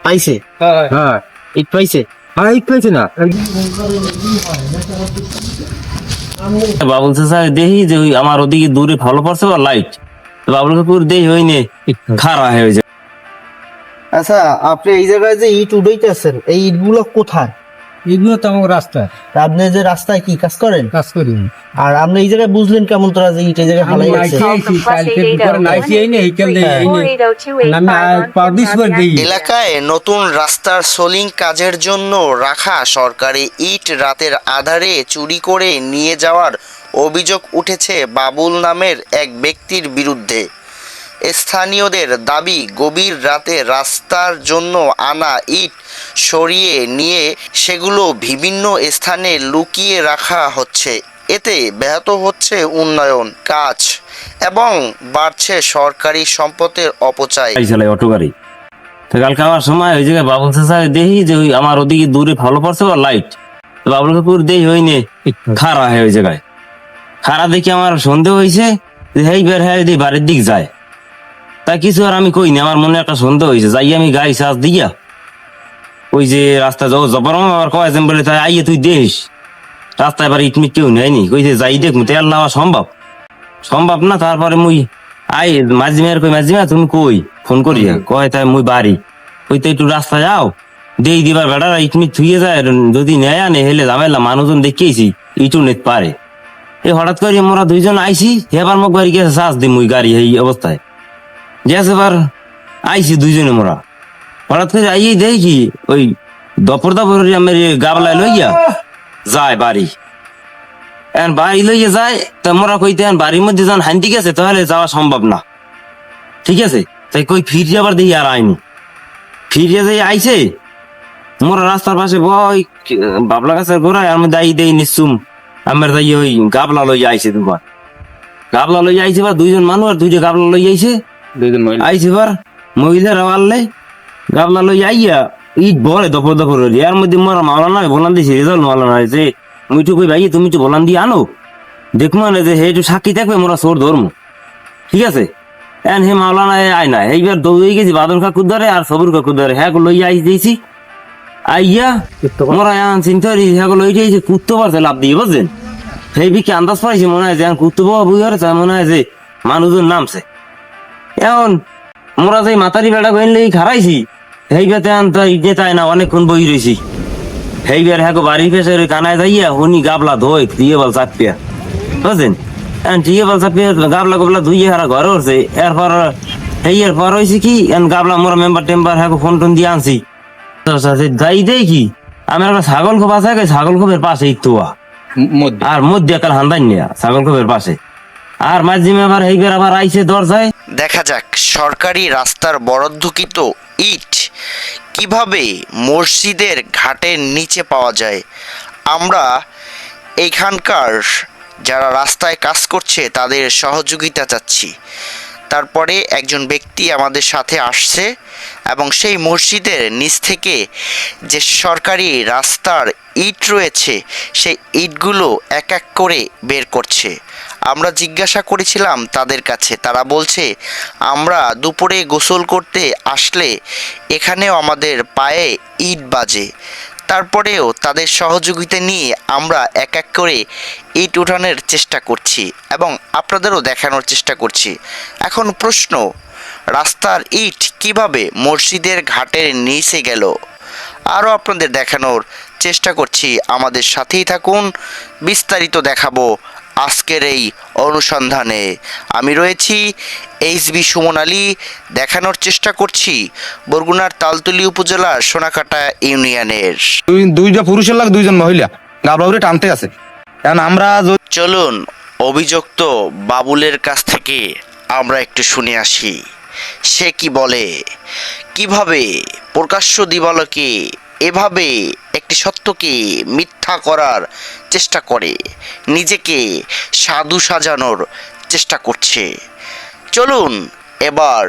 পাইছে? হ্যাঁ ইট পাইছে? হ্যাঁ ইট পাইছে না বাবুল চাচা দেখি যে ওই আমার ওদিকে দূরে ভালো পড়ছে বা লাইট বাবুল কাকুর দেই হইনে খারাপ হয়ে যায়। আচ্ছা, আপনি এই জায়গায় যে ইট উঠাইতেছেন, এই ইট গুলো কোথায়? এগুলো তো আমার রাস্তা আপনি যে রাস্তায় কি কাজ করেন? কাজ করি আর আপনি এই জায়গায় বুঝলেন কেমন তোরা যে ইট এই জায়গায় হালাই আছে? এলাকায় নতুন রাস্তার সোলিং কাজের জন্য রাখা সরকারি ইট রাতের আধারে চুরি করে নিয়ে যাওয়ার অভিযোগ উঠেছে বাবুল নামের এক ব্যক্তির বিরুদ্ধে। স্থানীয়দের দাবি, গভীর রাতে রাস্তার জন্য আনা ইট সরিয়ে নিয়ে সেগুলো বিভিন্ন স্থানে লুকিয়ে রাখা হচ্ছে। এতে ব্যাহত হচ্ছে উন্নয়ন কাজ এবং বাড়ছে সরকারি সম্পদের অপচয়। চালাই অটো গাড়ি তো কালকে আমার সময় ওই জায়গায় বাবুল চাচা দেখি যে ওই আমার ওদিকে দূরে ভালো পড়ছে বা লাইট বাবুল কাকুর দেই হইনে খারাপ হয় ওই জায়গায়। খারাপ দেখি আমার সন্দেহ হয়েছে যে হেই বের হয়ে যদি বাড়ির দিক যায়, তাই কিছু আর আমি কইনি, আমার মনে একটা সন্দেহ হয়েছে। যাই আমি গাড়ি চার্জ দিয়া ওই যে রাস্তা যাও জবর আবার কয়েছেন বলে তাই আইয়ে তুই দেশ রাস্তায় এবার ইটমিট কেউ নেয়নি, কইছে যাই দেখ তেল নেওয়া সম্ভব না। তারপরে মুই আই মাঝিমের কই মাঝিমা তুমি কই ফোন করিয়া কয় তাই মুই বাড়ি ওই তো একটু রাস্তা যাও দেই দিবার বেড়ারা ইটমিট থুয়ে যায়, যদি নেয় আনে হেলে ঝামেলা মানুষজন দেখিয়েছি ইটু নিতে পারে। এই হঠাৎ করে মোরা দুইজন আইসি এবার মোক বাড়ি গেছে চার্জ দি মুই গাড়ি এই অবস্থায় গেছে। এবার আইসি দুইজনে মোরা হঠাৎ করে আইয়ে দেখি ওই দপর আমার গাবলায় লইয়া যায় বাড়ি। এখন বাড়ি লইয়া যায় তা মোরা কইতে বাড়ির মধ্যে যান হান্তি গেছে তাহলে যাওয়া সম্ভব না, ঠিক আছে। তাই কই ফিরে আবার দেখি আর আইনি, ফিরে যাই আইছে মোরা রাস্তার পাশে বই বাবলা গাছের গোড়ায় আমি দায়ী দেই নিশ্চুম আমার যাই ওই গাবলা লইয়া আইছে দুবার গাবলা লইয়া আইছে বা দুইজন মানুষ আর দুইটা গাবলা লইয়া আইছে আইছে বার মহিলারা আনলে গাবলা লইয়া আইয়া ইট বলে দপর এর মধ্যে মোরা মাওলানা বলান দিয়েছে রেজাল্ট মাওলানা যে মুই তো কই ভাই তুমি তো বলান দিয়ে আনো দেখবো না যে হে একটু সাক্ষী থাকবে মোরা সোর ধর্ম, ঠিক আছে। এন হে মাওলানা আয় না এইবার দৌড়ে গেছি বাদল কাকুর ধরে আর সবুর কাকুর ধরে হ্যাঁ লইয়া আইস দিয়েছি আইয়া মোরা এখন চিন্তা করি হ্যাঁ লইয়া কুত্তো পারছে লাভ দিয়ে বুঝছেন। সেই বিকে আন্দাজ পাইছি মনে হয় যে কুত্তো বাবা বুঝে তাই মনে হয় যে মানুষজন নামছে। এখন মোরা যে মাতারি বেড়া গইলে খারাইছি সেইবাতে তাই না অনেকক্ষণ বই রয়েছি সেইবার হ্যাঁ বাড়ির পেশে কানায় যাইয়া উনি গাবলা ধোয় দিয়ে বল চাপিয়া বুঝছেন। ঠিক বল চাপিয়া গাবলা গোবলা ধুইয়ে হারা ঘরে উঠছে। এরপর এরপর হয়েছে কি গাবলা মোরা মেম্বার টেম্বার হ্যাঁ ফোন টোন দিয়ে আনছি যাই দেখি আমি একটা ছাগল খোপ আছে ছাগল খোপের পাশে ইতুয়া আর মধ্যে একটা হান্দাই নেয়া ছাগল খোপের পাশে আর মাঝিমে আবার এইবার আবার আইসে দরজায়। দেখা যাক সরকারি রাস্তার বরাদ্দকৃত ইট কিভাবে মসজিদের ঘাটের নিচে পাওয়া যায়। আমরা এইখানকার যারা রাস্তায় কাজ করছে তাদের সহযোগিতা চাচ্ছি। তারপরে একজন ব্যক্তি আমাদের সাথে আসছে এবং সেই মসজিদের নিচ থেকে যে সরকারি রাস্তার ইট রয়েছে সেই ইটগুলো এক এক করে বের করছে। আমরা জিজ্ঞাসা করেছিলাম তাদের কাছে, তারা বলছে আমরা দুপুরে গোসল করতে আসলে এখানেও আমাদের পায়ে ইট বাজে। তারপরেও তাদের সহযোগিতা নিয়ে আমরা এক এক করে ইট উঠানোর চেষ্টা করছি এবং আপনাদেরও দেখানোর চেষ্টা করছি। এখন প্রশ্ন, রাস্তার ইট কিভাবে মসজিদের ঘাটের নিচে গেল আরও আপনাদের দেখানোর চেষ্টা করছি। আমাদের সাথেই থাকুন, বিস্তারিত দেখাবো আজকের এই অনুসন্ধানে। আমি রয়েছি এইচবি সুমন আলী, দেখানোর চেষ্টা করছি বরগুনার তালতলী উপজেলার সোনাকাটা ইউনিয়নের। দুইটা পুরুষের লাগ দুইজন মহিলা গাবলা টানতে আছে। কারণ আমরা চলুন অভিযুক্ত বাবুলের কাছ থেকে আমরা একটু শুনে আসি সে কি বলে, কিভাবে প্রকাশ্য দিবালোকে এভাবে একটি সত্যকে মিথ্যা করার চেষ্টা করে, নিজেকে সাধু সাজানোর চেষ্টা করছে। চলুন এবার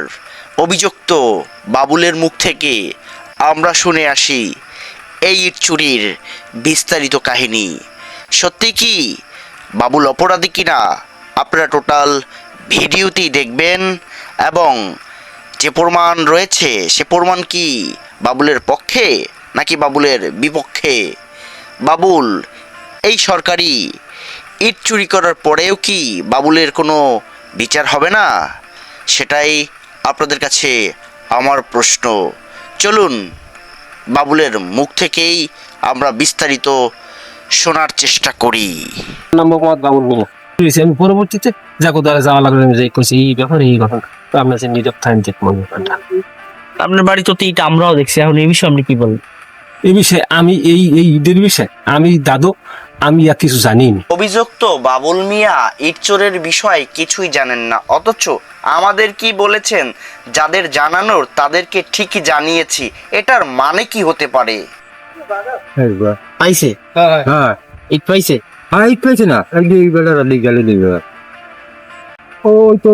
অভিযুক্ত বাবুলের মুখ থেকে আমরা শুনে আসি এই ইট চুরির বিস্তারিত কাহিনী। সত্যি কি বাবুল অপরাধী কিনা আপনারা টোটাল ভিডিওটি দেখবেন এবং যে প্রমাণ রয়েছে সে প্রমাণ কি বাবুলের পক্ষে নাকি বাবুলের বিপক্ষে? বাবুল এই সরকারি ইট চুরি করার পরেও কি বাবুলের কোনো বিচার হবে না? সেটাই আপনাদের কাছে আমার প্রশ্ন। চলুন বাবুলের মুখ থেকেই আমরা বিস্তারিত শোনার চেষ্টা করি। নাম মোহাম্মদ বাবুল মিয়া। আমি পরবর্তীতে যাকে দ্বারা যাওয়া লাগলো, আমি যাই করছি এই ব্যাপারে এই ঘটনা, তো আপনার সে নীরব থাকেন দেখবো ব্যাপারটা। আপনার বাড়ি তো এইটা আমরাও দেখছি, এখন এই বিষয়ে আপনি কি বলেন? এই বিষয়ে আমি এই ঈদের বিষয়ে আমি দাদু আমি আর কিছু জানি না। অভিযুক্ত বাবুল মিয়া ইট চোরের বিষয়ে কিছুই জানেন না, অথচ আমাদের কি বলেছেন, যাদের জানানোর তাদেরকে ঠিকই জানিয়েছি। এটার মানে কি হতে পারে? পাইছে? হ্যাঁ ইট পাইছে? ইট পেয়েছে না, একদিন এই বেলার আলি গেলে দিবে ওই তো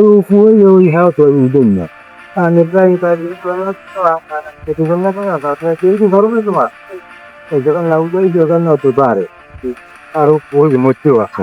ওই হ্যাঁ তো উদম না আমি প্রায় ধরনের তোমার এই যখন লাগবে যখন অত পারে আরো ওই মরতেও আছে